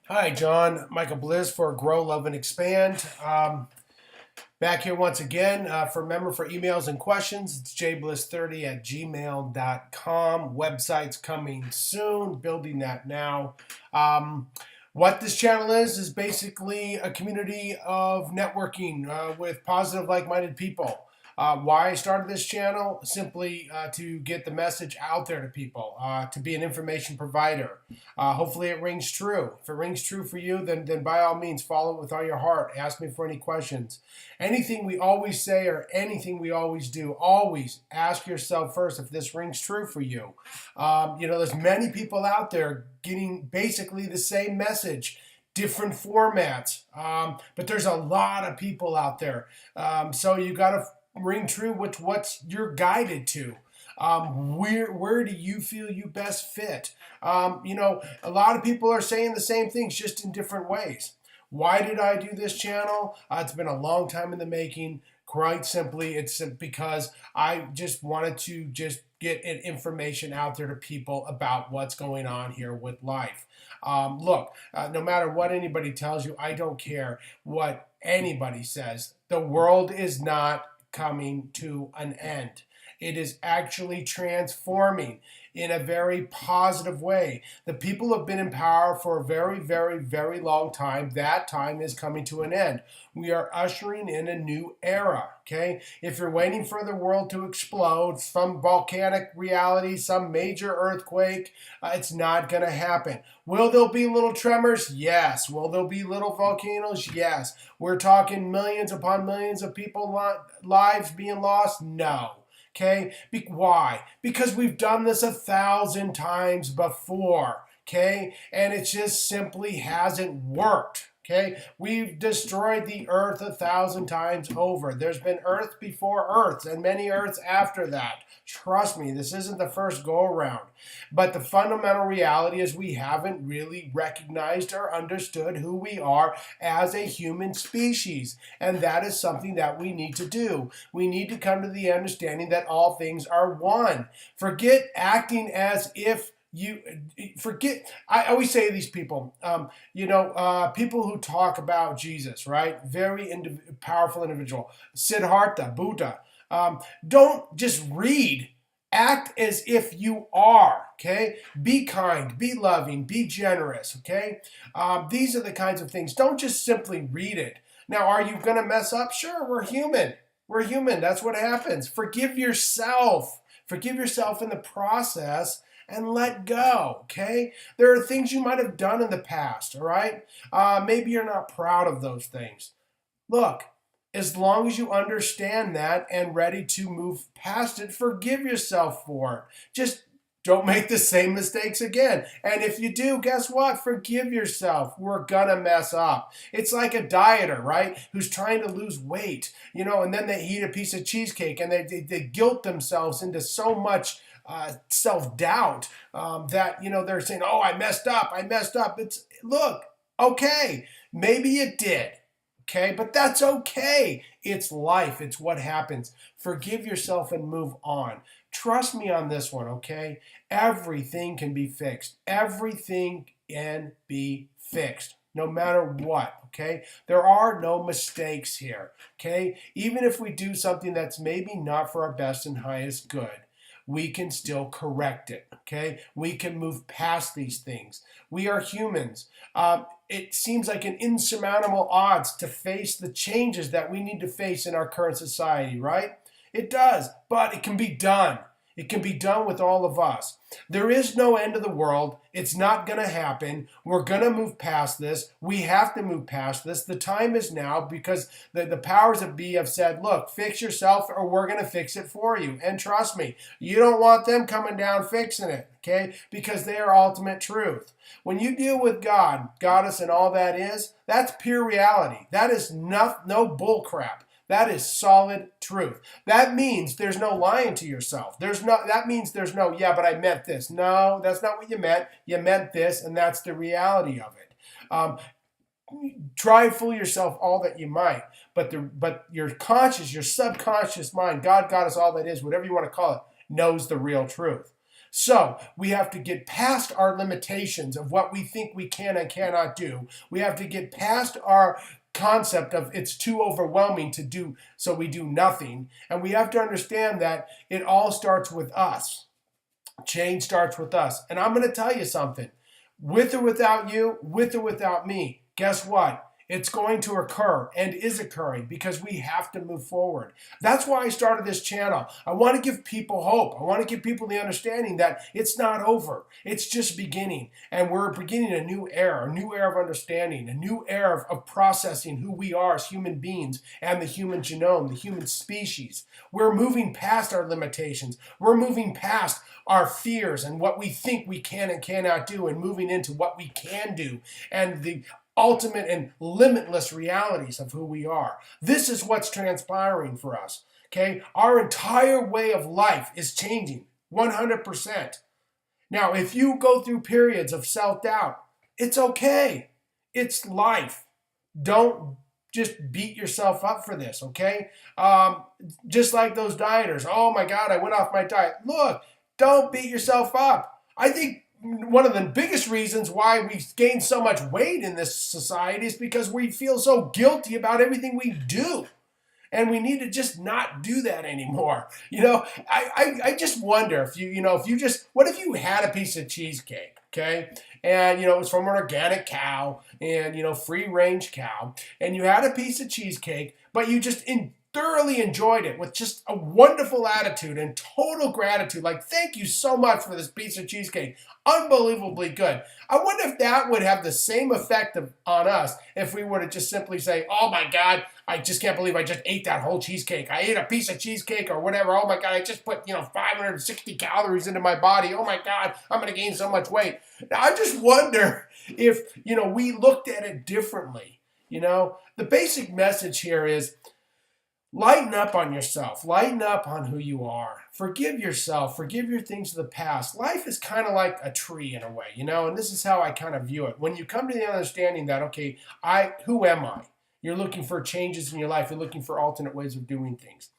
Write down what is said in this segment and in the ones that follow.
Hi, John. Michael Bliss for Grow, Love, and Expand. Back here once again. Remember, for emails and questions, it's jbliss30 at gmail.com. Website's coming soon, building that now. What this channel is basically a community of networking with positive, like minded people. Why I started this channel? Simply to get the message out there to people, to be an information provider. Hopefully it rings true. If it rings true for you, then by all means follow it with all your heart. Ask me for any questions. Anything we always say or anything we always do, always ask yourself first if this rings true for you. There's many people out there getting basically the same message, different formats, but there's a lot of people out there. So you got to ring true with what you're guided to. Where do you feel you best fit? A lot of people are saying the same things, just in different ways. Why did I do this channel? It's been a long time in the making. Quite simply, it's because I just wanted to just get information out there to people about what's going on here with life. Look, no matter what anybody tells you, I don't care what anybody says. The world is not coming to an end. It is actually transforming in a very positive way. The people have been in power for a very, very, very long time. That time is coming to an end. We are ushering in a new era, okay? If you're waiting for the world to explode, some volcanic reality, some major earthquake, it's not going to happen. Will there be little tremors? Yes. Will there be little volcanoes? Yes. We're talking millions upon millions of people lives being lost? No. Okay? Why? Because we've done this 1,000 times before. Okay? And it just simply hasn't worked. Okay? We've destroyed the earth 1,000 times over. There's been earth before earths and many earths after that. Trust me, this isn't the first go around. But the fundamental reality is we haven't really recognized or understood who we are as a human species. And that is something that we need to do. We need to come to the understanding that all things are one. Forget acting as if I always say to these people, people who talk about Jesus, right? Very powerful individual, Siddhartha, Buddha. Don't just read. Act as if you are, okay? Be kind, be loving, be generous, okay? These are the kinds of things. Don't just simply read it. Now, are you going to mess up? Sure, we're human. We're human. That's what happens. Forgive yourself. Forgive yourself in the process and let go, okay? There are things you might have done in the past, all right? Maybe you're not proud of those things. Look, as long as you understand that and ready to move past it, forgive yourself for it. Just don't make the same mistakes again. And if you do, guess what? Forgive yourself. We're gonna mess up. It's like a dieter, right? Who's trying to lose weight, and then they eat a piece of cheesecake and they guilt themselves into so much self-doubt that they're saying, oh, I messed up. Look, okay, maybe you did. Okay, but that's okay. It's life. It's what happens. Forgive yourself and move on. Trust me on this one, okay? Everything can be fixed. Everything can be fixed, no matter what, okay? There are no mistakes here, okay? Even if we do something that's maybe not for our best and highest good, we can still correct it, okay? We can move past these things. We are humans. It seems like an insurmountable odds to face the changes that we need to face in our current society, right? It does, but it can be done. It can be done with all of us. There is no end of the world. It's not going to happen. We're going to move past this. We have to move past this. The time is now because the powers that be have said, look, fix yourself or we're going to fix it for you. And trust me, you don't want them coming down fixing it, okay? Because they are ultimate truth. When you deal with God, Goddess, and all that is, that's pure reality. That is no bull crap. That is solid truth. That means there's no lying to yourself. That means there's no, yeah, but I meant this. No, that's not what you meant. You meant this, and that's the reality of it. Try and fool yourself all that you might, but your conscious, your subconscious mind, God, Goddess, all that is, whatever you want to call it, knows the real truth. So we have to get past our limitations of what we think we can and cannot do. We have to get past our concept of it's too overwhelming to do, so we do nothing. And we have to understand that it all starts with us. Change starts with us. And I'm going to tell you something. With or without you, with or without me, guess what? It's going to occur and is occurring because we have to move forward. That's why I started this channel. I want to give people hope. I want to give people the understanding that it's not over. It's just beginning. And we're beginning a new era of understanding, a new era of processing who we are as human beings and the human genome, the human species. We're moving past our limitations. We're moving past our fears and what we think we can and cannot do and moving into what we can do and the ultimate and limitless realities of who we are. This is what's transpiring for us. Okay? Our entire way of life is changing 100%. Now, if you go through periods of self-doubt, it's okay. It's life. Don't just beat yourself up for this, okay? Just like those dieters. Oh my God, I went off my diet. Look, don't beat yourself up. I think one of the biggest reasons why we gain so much weight in this society is because we feel so guilty about everything we do. And we need to just not do that anymore. I just wonder what if you had a piece of cheesecake, okay? And, it was from an organic cow and, free range cow. And you had a piece of cheesecake, but you just thoroughly enjoyed it with just a wonderful attitude and total gratitude. Like, thank you so much for this piece of cheesecake. Unbelievably good. I wonder if that would have the same effect on us if we were to just simply say, oh my God, I just can't believe I just ate that whole cheesecake. I ate a piece of cheesecake or whatever. Oh my God, I just put, 560 calories into my body. Oh my God, I'm going to gain so much weight. Now, I just wonder if, we looked at it differently. The basic message here is, lighten up on yourself. Lighten up on who you are. Forgive yourself. Forgive your things of the past. Life is kind of like a tree in a way, and this is how I kind of view it. When you come to the understanding that, okay, who am I? You're looking for changes in your life. You're looking for alternate ways of doing things.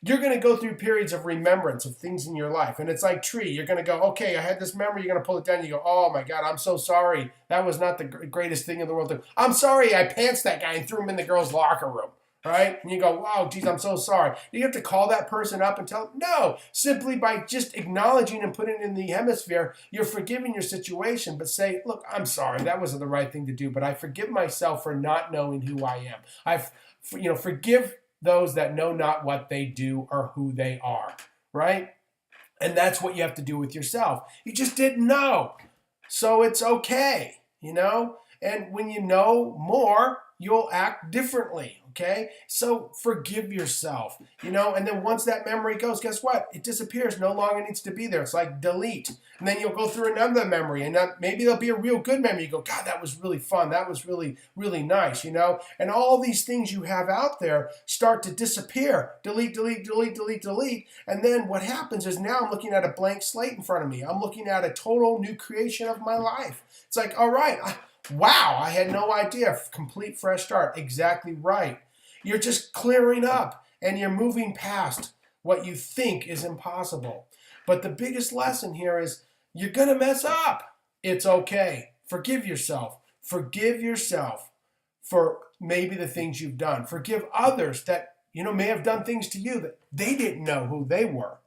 You're going to go through periods of remembrance of things in your life. And it's like tree. You're going to go, okay, I had this memory. You're going to pull it down. You go, oh my God, I'm so sorry. That was not the greatest thing in the world. I'm sorry I pantsed that guy and threw him in the girls' locker room. Right? And you go, wow, geez, I'm so sorry. Do you have to call that person up and tell them? No. Simply by just acknowledging and putting it in the hemisphere, you're forgiving your situation, but say, look, I'm sorry. That wasn't the right thing to do, but I forgive myself for not knowing who I am. Forgive those that know not what they do or who they are. Right? And that's what you have to do with yourself. You just didn't know. So it's okay, And when you know more, you'll act differently, okay? So forgive yourself, and then once that memory goes, guess what? It disappears, no longer needs to be there. It's like delete. And then you'll go through another memory, and maybe there'll be a real good memory. You go, God, that was really fun. That was really, really nice, And all these things you have out there start to disappear. Delete, delete, delete, delete, delete. And then what happens is now I'm looking at a blank slate in front of me. I'm looking at a total new creation of my life. It's like, all right, wow, I had no idea. Complete fresh start. Exactly right. You're just clearing up and you're moving past what you think is impossible. But the biggest lesson here is you're going to mess up. It's okay. Forgive yourself. Forgive yourself for maybe the things you've done. Forgive others that, may have done things to you that they didn't know who they were.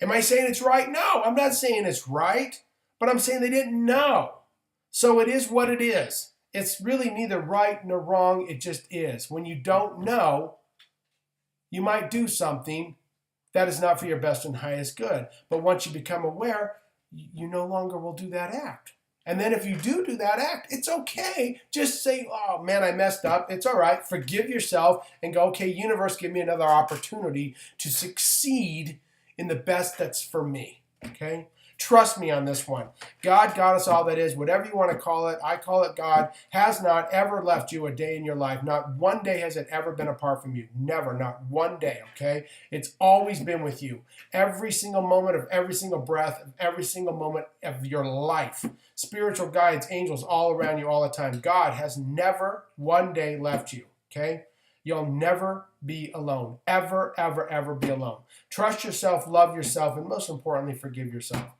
Am I saying it's right? No, I'm not saying it's right, but I'm saying they didn't know. So it is what it is. It's really neither right nor wrong. It just is. When you don't know, you might do something that is not for your best and highest good. But once you become aware, you no longer will do that act. And then if you do that act, it's okay. Just say, oh man, I messed up. It's all right. Forgive yourself and go, okay, universe, give me another opportunity to succeed in the best that's for me. Okay? Trust me on this one. God got us all that is, whatever you want to call it. I call it God. Has not ever left you a day in your life. Not one day has it ever been apart from you. Never, not one day, okay? It's always been with you. Every single moment of every single breath, of every single moment of your life. Spiritual guides, angels all around you all the time. God has never one day left you, okay? You'll never be alone. Ever, ever, ever be alone. Trust yourself, love yourself, and most importantly, forgive yourself.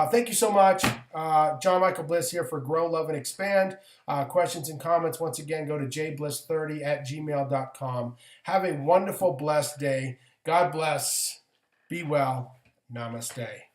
Thank you so much. John Michael Bliss here for Grow, Love, and Expand. Questions and comments, once again, go to jbliss30@gmail.com. Have a wonderful, blessed day. God bless. Be well. Namaste.